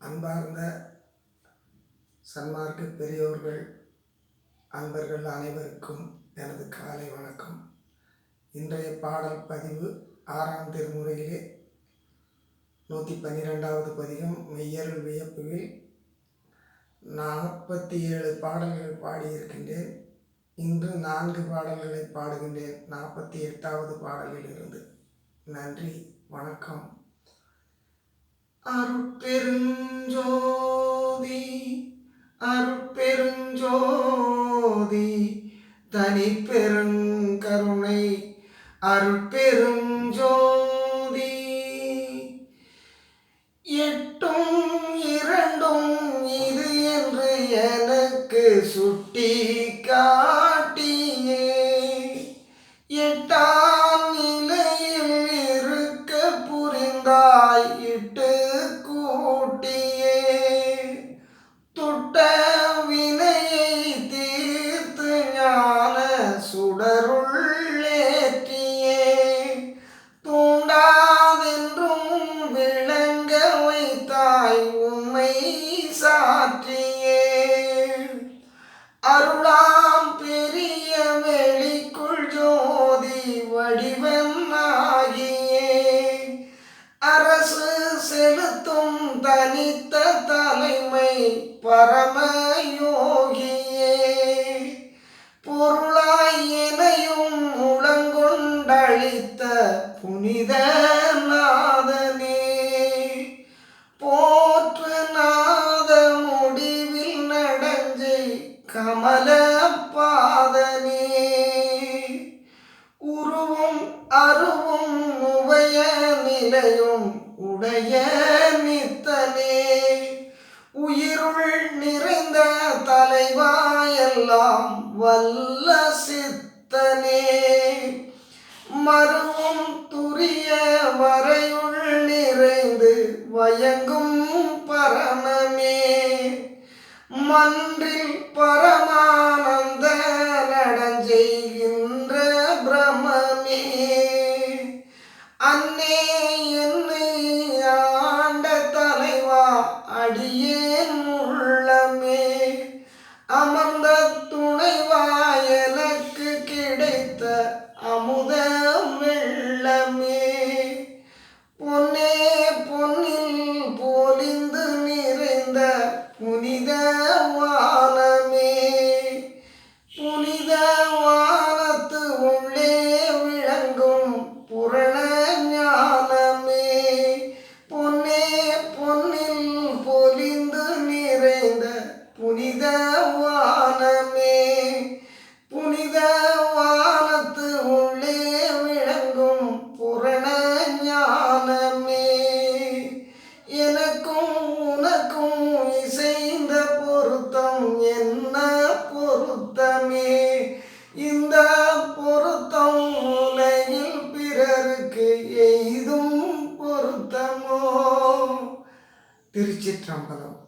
அன்பார்ந்த சன்மார்க்க பெரியோர்கள், அன்பர்கள் அனைவருக்கும் எனது காலை வணக்கம். இன்றைய பாடல் பதிவு 6ஆம் திருமுறையிலே 112வது பதிகம் மெய்யருள் வியப்புவில் 47 பாடல்கள் பாடியிருக்கின்றேன். இன்று 4 பாடல்களை பாடுகின்றேன் 48வது பாடலிலிருந்து. நன்றி, வணக்கம். அருட்பெருஞ்சோதி அருட்பெருஞ்சோதி தனிப்பெருங்கருணை அருட்பெருஞ்சோதி எட்டும் இரண்டும் இது என்று எனக்கு சுட்டி காட்டியே எட்டாம் நிலையில் இருக்க புரிந்தாய் இட்டு கூட்டியே தொட்ட வினையை தீர்த்து ஞான சுடருள்ளேற்றியே தூண்டாதென்றும் விளங்க வைத்தாய் உண்மை சாற்றியே அருளாம் பெரிய வெளிக்குள் ஜோதி வடிவனாகியே அரசு செலுத்தும் தனித்த தலைமை பரமயோகியே பொருளாய் எனையும் முழங்கொண்டளித்த புனித நாதனே போற்று நாத முடிவில் நடஞ்சை கமல பாதனே உருவும் அருவும் உபய நிலையும் உடைய நித்தனே உயிருள் நிறைந்த தலைவாயெல்லாம் வல்ல சித்தனே மருவும் துரிய வரையுள் நிறைந்து வயங்கும் பரமமே மன்றில் பரமானந்த நடஞ்செய்கின்ற பிரமமே அன்னே என்னை ஆண்ட தலைவா அடியேன் உள்ளமே அமர்ந்த துணைவா எனக்கு கிடைத்த அமுத வெள்ளமே பொன்னே பொன்னில் போலிந்து நிறைந்த புனித வானமே புனித வானத்து உள்ளே விளங்கும் புரண ஞானமே பொன்னே பொன்னில் பொலிந்து நிறைந்த புனித வானமே புனித வானத்து உள்ளே விளங்கும் புரண ஞானமே எனக்கும் உனக்கும் இசைந்த பொருத்தம் என்ன பொருத்தமே இந்த பொருத்தம் உலகில் பிறருக்கு எய்தும் பொருத்தமோ. திருச்சிற்றம்பலம்.